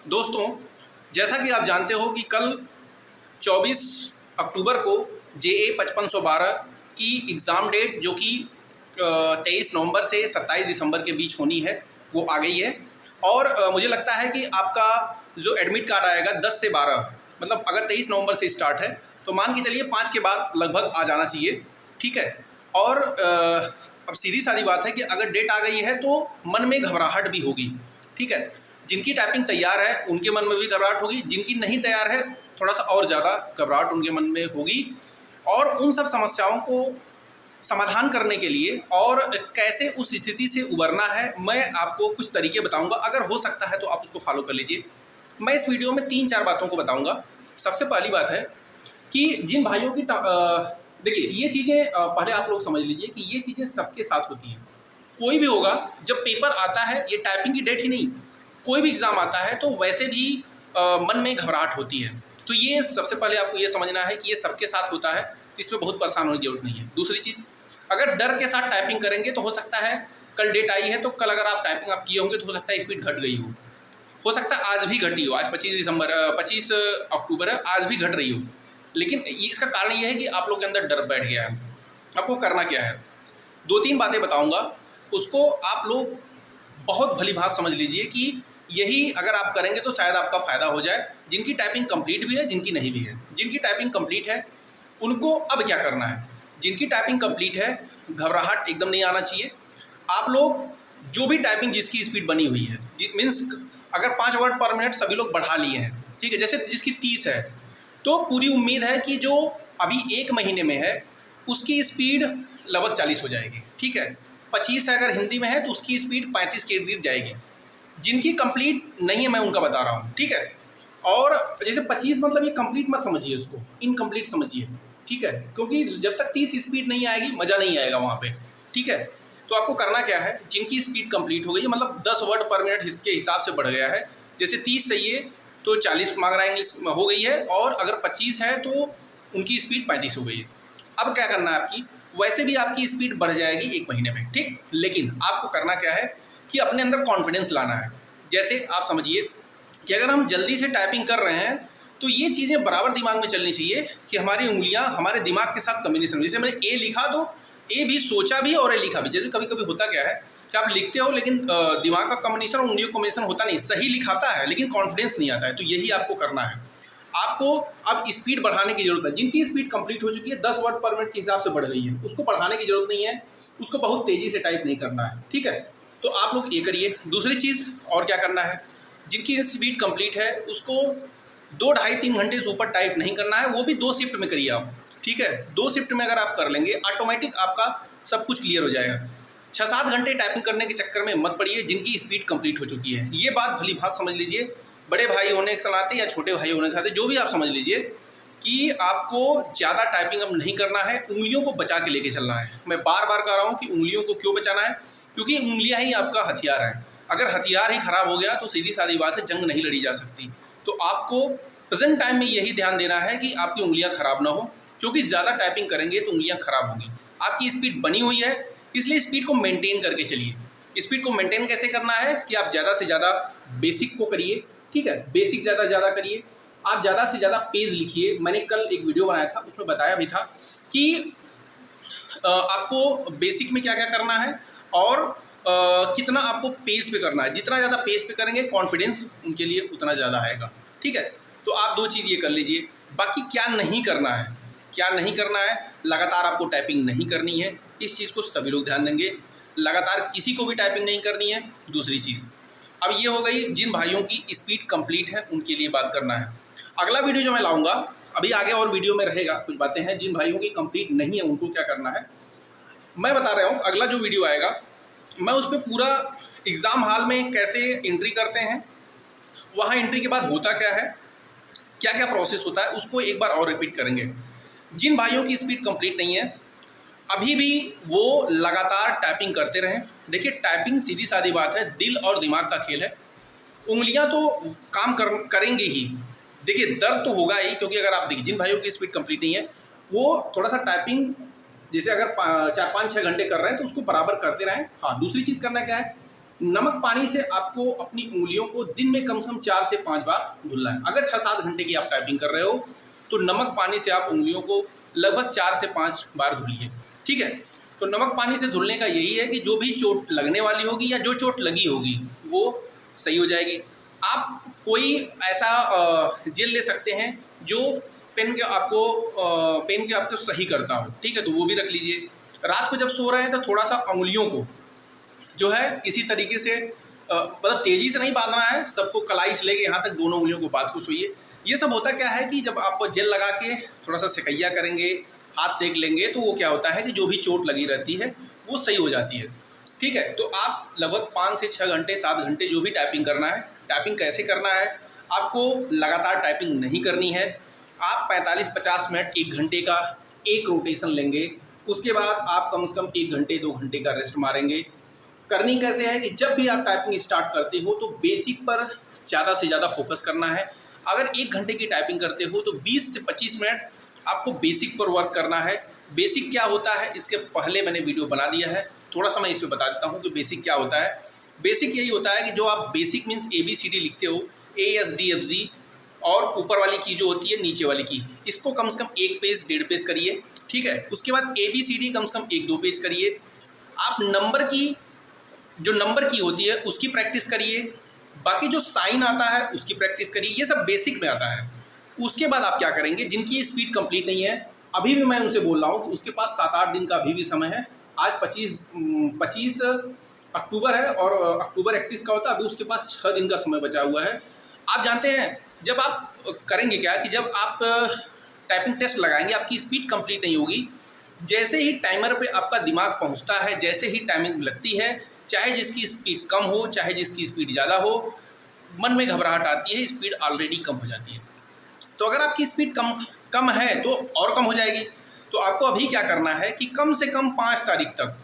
दोस्तों, जैसा कि आप जानते हो कि कल 24 अक्टूबर को JA 5512 की एग्ज़ाम डेट जो कि 23 नवंबर से 27 दिसंबर के बीच होनी है वो आ गई है। और मुझे लगता है कि आपका जो एडमिट कार्ड आएगा 10 से 12, मतलब अगर 23 नवंबर से स्टार्ट है तो मान के चलिए 5 के बाद लगभग आ जाना चाहिए। ठीक है। और अब सीधी सादी बात है कि अगर डेट आ गई है तो मन में घबराहट भी होगी। ठीक है। जिनकी टाइपिंग तैयार है उनके मन में भी घबराहट होगी, जिनकी नहीं तैयार है थोड़ा सा और ज़्यादा घबराहट उनके मन में होगी। और उन सब समस्याओं को समाधान करने के लिए और कैसे उस स्थिति से उबरना है, मैं आपको कुछ तरीके बताऊंगा। अगर हो सकता है तो आप उसको फॉलो कर लीजिए। मैं इस वीडियो में 3-4 बातों को बताऊंगा। सबसे पहली बात है कि जिन भाइयों की देखिए, ये चीज़ें पहले आप लोग समझ लीजिए कि ये चीज़ें सबके साथ होती हैं। कोई भी होगा, जब पेपर आता है, ये टाइपिंग की डेट ही नहीं, कोई भी एग्ज़ाम आता है तो वैसे भी मन में घबराहट होती है। तो ये सबसे पहले आपको ये समझना है कि ये सबके साथ होता है, तो इसमें बहुत परेशान होने की जरूरत नहीं है। दूसरी चीज़, अगर डर के साथ टाइपिंग करेंगे तो हो सकता है कल डेट आई है तो कल अगर आप टाइपिंग आप किए होंगे तो हो सकता है स्पीड घट गई हो सकता है आज भी घटी हो। आज 25 अक्टूबर है, आज भी घट रही हो। लेकिन इसका कारण ये है कि आप लोग के अंदर डर बैठ गया है। आपको करना क्या है, 2-3 बातें बताऊंगा, उसको आप लोग बहुत भली बात समझ लीजिए कि यही अगर आप करेंगे तो शायद आपका फ़ायदा हो जाए। जिनकी टाइपिंग कंप्लीट भी है, जिनकी नहीं भी है। जिनकी टाइपिंग कंप्लीट है उनको अब क्या करना है, जिनकी टाइपिंग कंप्लीट है घबराहट एकदम नहीं आना चाहिए। आप लोग जो भी टाइपिंग जिसकी स्पीड बनी हुई है, मीन्स अगर 5 वर्ड पर मिनट सभी लोग बढ़ा लिए हैं, ठीक है, जैसे जिसकी 30 है तो पूरी उम्मीद है कि जो अभी 1 महीने में है उसकी स्पीड लगभग 40 हो जाएगी। ठीक है। 25 है अगर हिंदी में है तो उसकी स्पीड 35 के इर्द गिर्द जाएगी। जिनकी कंप्लीट नहीं है मैं उनका बता रहा हूँ। ठीक है। और जैसे 25 मतलब ये कंप्लीट मत समझिए, उसको इनकम्प्लीट समझिए। ठीक है। क्योंकि जब तक 30 स्पीड नहीं आएगी मज़ा नहीं आएगा वहाँ पे। ठीक है। तो आपको करना क्या है, जिनकी स्पीड कंप्लीट हो गई है, मतलब 10 वर्ड पर मिनट के हिसाब से बढ़ गया है, जैसे 30 सही है तो 40 मांग रहा है, इंग्लिश हो गई है, और अगर 25 है तो उनकी स्पीड 35 हो गई है। अब क्या करना है, आपकी वैसे भी आपकी स्पीड बढ़ जाएगी 1 महीने में। ठीक। लेकिन आपको करना क्या है कि अपने अंदर कॉन्फिडेंस लाना है। जैसे आप समझिए कि अगर हम जल्दी से टाइपिंग कर रहे हैं तो ये चीज़ें बराबर दिमाग में चलनी चाहिए कि हमारी उंगलियां हमारे दिमाग के साथ कम्युनिकेशन। जैसे मैंने ए लिखा तो ए भी सोचा भी और ए लिखा भी। जैसे कभी कभी होता क्या है कि आप लिखते हो लेकिन दिमाग का कम्युनिकेशन और उंगलियों का कम्युनिकेशन होता नहीं, सही लिखाता है लेकिन कॉन्फिडेंस नहीं आता है। तो यही आपको करना है। आपको अब स्पीड बढ़ाने की जरूरत है। जिनकी स्पीड कंप्लीट हो चुकी है 10 वर्ड पर मिनट के हिसाब से बढ़ गई है, उसको बढ़ाने की जरूरत नहीं है, उसको बहुत तेज़ी से टाइप नहीं करना है। ठीक है। तो आप लोग ये करिए। दूसरी चीज़ और क्या करना है, जिनकी स्पीड कंप्लीट है उसको 2-2.5-3 घंटे से ऊपर टाइप नहीं करना है, वो भी 2 शिफ्ट में करिए आप। ठीक है। 2 शिफ्ट में अगर आप कर लेंगे ऑटोमेटिक आपका सब कुछ क्लियर हो जाएगा। 6-7 घंटे टाइपिंग करने के चक्कर में मत पड़िए जिनकी स्पीड कंप्लीट हो चुकी है। ये बात भली बात समझ लीजिए, बड़े भाई होने के नाते या छोटे भाई होने के नाते जो भी आप समझ लीजिए कि आपको ज़्यादा टाइपिंग अब नहीं करना है, उंगलियों को बचा के लेके चलना है। मैं बार बार कह रहा हूँ कि उंगलियों को क्यों बचाना है, क्योंकि उंगलियाँ ही आपका हथियार है। अगर हथियार ही खराब हो गया तो सीधी सादी बात है, जंग नहीं लड़ी जा सकती। तो आपको प्रेजेंट टाइम में यही ध्यान देना है कि आपकी उंगलियां खराब ना हो, क्योंकि ज़्यादा टाइपिंग करेंगे तो उंगलियां खराब होंगी। आपकी स्पीड बनी हुई है इसलिए स्पीड को मेंटेन करके चलिए। स्पीड को मेंटेन कैसे करना है कि आप ज़्यादा से ज़्यादा बेसिक को करिए। ठीक है। बेसिक ज़्यादा करिए। आप ज़्यादा से ज़्यादा पेज लिखिए। मैंने कल एक वीडियो बनाया था उसमें बताया भी था कि आपको बेसिक में क्या क्या करना है और कितना आपको पेज पे करना है। जितना ज़्यादा पेज पे करेंगे कॉन्फिडेंस उनके लिए उतना ज़्यादा आएगा। ठीक है। तो आप 2 चीज़ ये कर लीजिए। बाकी क्या नहीं करना है, क्या नहीं करना है, लगातार आपको टाइपिंग नहीं करनी है। इस चीज़ को सभी लोग ध्यान देंगे, लगातार किसी को भी टाइपिंग नहीं करनी है। दूसरी चीज़, अब ये हो गई जिन भाइयों की स्पीड कंप्लीट है उनके लिए बात करना है। अगला वीडियो जो मैं लाऊंगा, अभी आगे और वीडियो में रहेगा, कुछ बातें हैं जिन भाइयों की कंप्लीट नहीं है उनको क्या करना है मैं बता रहा हूँ। अगला जो वीडियो आएगा मैं उस पर पूरा एग्ज़ाम हॉल में कैसे एंट्री करते हैं, वहाँ एंट्री के बाद होता क्या है, क्या क्या प्रोसेस होता है, उसको एक बार और रिपीट करेंगे। जिन भाइयों की स्पीड कंप्लीट नहीं है अभी भी वो लगातार टाइपिंग करते रहें। देखिए, टाइपिंग सीधी सादी बात है, दिल और दिमाग का खेल है। उंगलियां तो काम करेंगी ही। देखिए, दर्द तो होगा ही, क्योंकि अगर आप देखिए जिन भाइयों की स्पीड कंप्लीट नहीं है वो थोड़ा सा टाइपिंग जैसे अगर 4-5-6 घंटे कर रहे हैं तो उसको बराबर करते रहें। हाँ, दूसरी चीज़ करना क्या है नमक पानी से आपको अपनी उंगलियों को दिन में कम से कम 4 से 5 बार धुलना है। अगर 6-7 घंटे की आप टाइपिंग कर रहे हो तो नमक पानी से आप उंगलियों को लगभग 4 से 5 बार धुलिए, ठीक है। तो नमक पानी से धुलने का यही है कि जो भी चोट लगने वाली होगी या जो चोट लगी होगी वो सही हो जाएगी। आप कोई ऐसा जेल ले सकते हैं जो पेन के आपको सही करता हो, ठीक है, तो वो भी रख लीजिए। रात को जब सो रहे हैं तो थोड़ा सा उंगलियों को जो है किसी तरीके से मतलब तेज़ी से नहीं बांधना है, सबको कलाई से लेके यहाँ तक दोनों उंगलियों को बांध को सोइए। ये सब होता क्या है कि जब आप जेल लगा के थोड़ा सा सेकैया करेंगे, हाथ सेक लेंगे, तो वो क्या होता है कि जो भी चोट लगी रहती है वो सही हो जाती है, ठीक है। तो आप लगभग 5 से 6 घंटे 7 घंटे जो भी टाइपिंग करना है, टाइपिंग कैसे करना है, आपको लगातार टाइपिंग नहीं करनी है। आप 45-50 मिनट 1 घंटे का एक रोटेशन लेंगे, उसके बाद आप कम से कम 1 घंटे 2 घंटे का रेस्ट मारेंगे। करनी कैसे है कि जब भी आप टाइपिंग स्टार्ट करते हो तो बेसिक पर ज़्यादा से ज़्यादा फोकस करना है। अगर 1 घंटे की टाइपिंग करते हो तो 20 से 25 मिनट आपको बेसिक पर वर्क करना है। बेसिक क्या होता है इसके पहले मैंने वीडियो बना दिया है, थोड़ा सा मैं इसमें बता देता हूँ कि बेसिक क्या होता है। बेसिक यही होता है कि जो आप बेसिक मीन्स ABCD लिखते हो, ASDFG, और ऊपर वाली की जो होती है नीचे वाली की, इसको कम से कम 1 पेज 1.5 पेज करिए, ठीक है। उसके बाद ABCD कम से कम 1-2 पेज करिए। आप नंबर की जो नंबर की होती है उसकी प्रैक्टिस करिए, बाकी जो साइन आता है उसकी प्रैक्टिस करिए, ये सब बेसिक में आता है। उसके बाद आप क्या करेंगे, जिनकी स्पीड कंप्लीट नहीं है, अभी भी मैं उनसे बोल रहा हूँ कि उसके पास 7-8 दिन का अभी भी समय है। आज 25 अक्टूबर है और अक्टूबर 31 का होता है, अभी उसके पास 6 दिन का समय बचा हुआ है। आप जानते हैं जब आप करेंगे क्या कि जब आप टाइपिंग टेस्ट लगाएंगे, आपकी स्पीड कंप्लीट नहीं होगी, जैसे ही टाइमर पे आपका दिमाग पहुंचता है, जैसे ही टाइमिंग लगती है, चाहे जिसकी स्पीड कम हो चाहे जिसकी स्पीड ज़्यादा हो, मन में घबराहट आती है, स्पीड ऑलरेडी कम हो जाती है। तो अगर आपकी स्पीड कम है तो और कम हो जाएगी। तो आपको अभी क्या करना है कि कम से कम 5 तारीख तक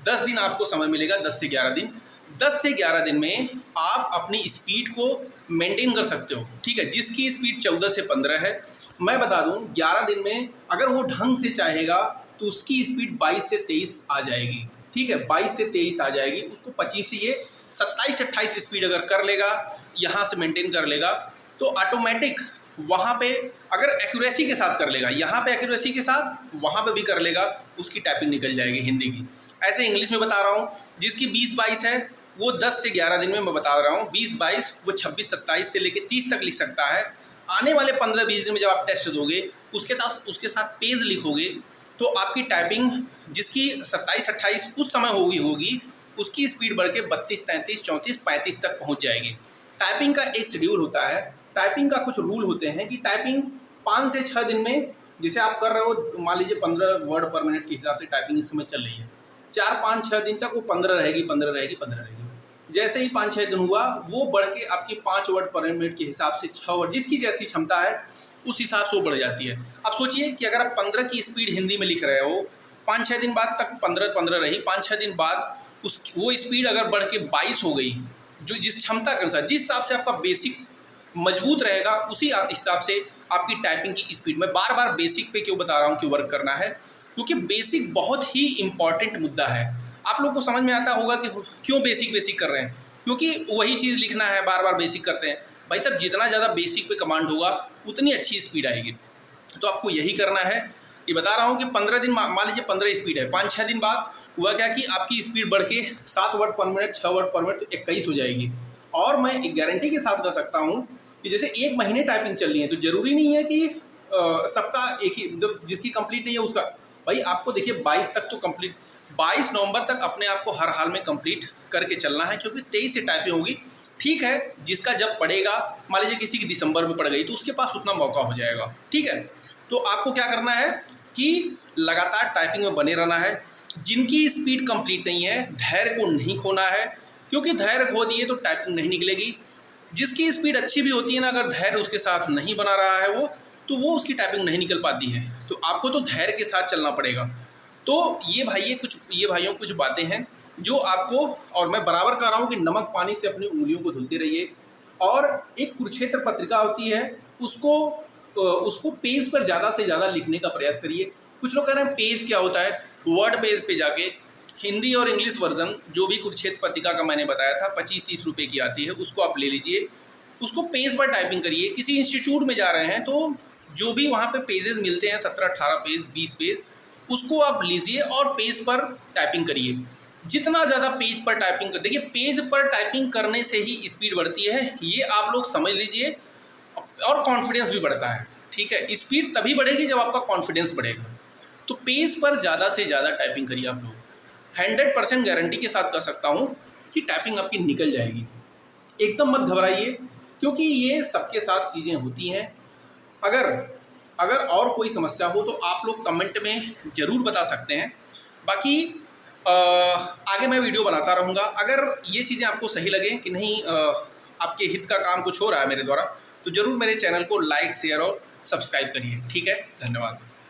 10 दिन आपको समय मिलेगा, 10 से 11 दिन। 10 से 11 दिन में आप अपनी स्पीड को मेंटेन कर सकते हो, ठीक है। जिसकी स्पीड 14 से 15 है, मैं बता दूं 11 दिन में अगर वो ढंग से चाहेगा तो उसकी स्पीड 22 से 23 आ जाएगी, ठीक है। 22 से 23 आ जाएगी, उसको 25 से ये 27 से 28 स्पीड अगर कर लेगा, यहाँ से मेंटेन कर लेगा, तो ऑटोमेटिक वहाँ पे अगर एक्यूरेसी के साथ कर लेगा, यहाँ पे एक्यूरेसी के साथ वहाँ पे भी कर लेगा, उसकी टाइपिंग निकल जाएगी हिंदी की। ऐसे इंग्लिश में बता रहा हूँ, जिसकी 20-22 है वो 10 से 11 दिन में मैं बता रहा हूँ, 20-22 वो 26-27 से लेकर 30 तक लिख सकता है। आने वाले 15-20 दिन में जब आप टेस्ट दोगे, उसके साथ पेज लिखोगे, तो आपकी टाइपिंग जिसकी 27-28 उस समय होगी उसकी स्पीड बढ़ के 32-33, 34-35 तक पहुंच जाएगी। टाइपिंग का एक शेड्यूल होता है, टाइपिंग का कुछ रूल होते हैं कि टाइपिंग 5 से 6 दिन में, जैसे आप कर रहे हो मान लीजिए 15 वर्ड पर मिनट के हिसाब से टाइपिंग इस समय चल रही है, 4-5-6 दिन तक वो 15 रहेगी, 15 रहेगी, 15 रहेगी। जैसे ही 5-6 दिन हुआ वो बढ़ के आपकी 5 वर्ड पर मिनट के हिसाब से 6 वर्ड, जिसकी जैसी क्षमता है उस हिसाब से वो बढ़ जाती है। आप सोचिए कि अगर आप 15 की स्पीड हिंदी में लिख रहे हो, 5-6 दिन बाद तक 15 रही, 5-6 दिन बाद वो स्पीड अगर बढ़ के 22 हो गई, जो जिस क्षमता के अनुसार, जिस हिसाब से आपका बेसिक मजबूत रहेगा, उसी हिसाब से आपकी टाइपिंग की स्पीड। मैं बार बार बेसिक पे क्यों बता रहा हूँ कि वर्क करना है, क्योंकि बेसिक बहुत ही इम्पॉर्टेंट मुद्दा है। आप लोग को समझ में आता होगा कि क्यों बेसिक कर रहे हैं, क्योंकि वही चीज़ लिखना है, बार बार बेसिक करते हैं। भाई साहब, जितना ज़्यादा बेसिक पे कमांड होगा उतनी अच्छी स्पीड आएगी। तो आपको यही करना है। ये बता रहा हूँ कि 15 दिन, मान लीजिए 15 स्पीड है, 5-6 दिन बाद हुआ क्या कि आपकी स्पीड बढ़ के 7 वर्ड पर मिनट, 6 वर्ड पर मिनट, तो 21 हो जाएगी। और मैं एक गारंटी के साथ कह सकता हूँ कि जैसे 1 महीने टाइपिंग चल रही है, तो ज़रूरी नहीं है कि सबका एक ही, जिसकी कंप्लीट नहीं है उसका, भाई आपको देखिए 22 तक तो कंप्लीट, 22 नवंबर तक अपने आप को हर हाल में कंप्लीट करके चलना है, क्योंकि 23 से टाइपिंग होगी। ठीक है, जिसका जब पड़ेगा, मान लीजिए किसी की दिसंबर में पड़ गई तो उसके पास उतना मौका हो जाएगा। ठीक है, तो आपको क्या करना है कि लगातार टाइपिंग में बने रहना है। जिनकी स्पीड कंप्लीट नहीं है, धैर्य को नहीं खोना है, क्योंकि धैर्य खो दिए तो टाइपिंग नहीं निकलेगी। जिसकी स्पीड अच्छी भी होती है ना, अगर धैर्य उसके साथ नहीं बना रहा है वो, तो वो उसकी टाइपिंग नहीं निकल पाती है। तो आपको तो धैर्य के साथ चलना पड़ेगा। तो ये भाइयों कुछ बातें हैं जो आपको, और मैं बराबर कह रहा हूँ कि नमक पानी से अपनी उंगलियों को धुलते रहिए। और एक कुरुक्षेत्र पत्रिका होती है, उसको पेज पर ज़्यादा से ज़्यादा लिखने का प्रयास करिए। कुछ लोग कह रहे हैं पेज क्या होता है, वर्ड पेज पे जाके हिंदी और इंग्लिश वर्जन जो भी कुरुक्षेत्र पत्रिका का मैंने बताया था 25-30 रुपये की आती है, उसको आप ले लीजिए। उसको पेज पर टाइपिंग करिए। किसी इंस्टीट्यूट में जा रहे हैं तो जो भी वहाँ पे पेजेस मिलते हैं 17-18 पेज 20 पेज, उसको आप लीजिए और पेज पर टाइपिंग करिए। जितना ज़्यादा पेज पर टाइपिंग कर, देखिए पेज पर टाइपिंग करने से ही स्पीड बढ़ती है, ये आप लोग समझ लीजिए, और कॉन्फिडेंस भी बढ़ता है। ठीक है, स्पीड तभी बढ़ेगी जब आपका कॉन्फिडेंस बढ़ेगा। तो पेज पर ज़्यादा से ज़्यादा टाइपिंग करिए आप लोग। 100% गारंटी के साथ कह सकता हूँ कि टाइपिंग आपकी निकल जाएगी। एकदम मत घबराइए, क्योंकि ये सबके साथ चीज़ें होती हैं। अगर और कोई समस्या हो तो आप लोग कमेंट में ज़रूर बता सकते हैं। बाकी आगे मैं वीडियो बनाता रहूँगा। अगर ये चीज़ें आपको सही लगे कि नहीं, आपके हित का काम कुछ हो रहा है मेरे द्वारा, तो ज़रूर मेरे चैनल को लाइक शेयर और सब्सक्राइब करिए। ठीक है, धन्यवाद।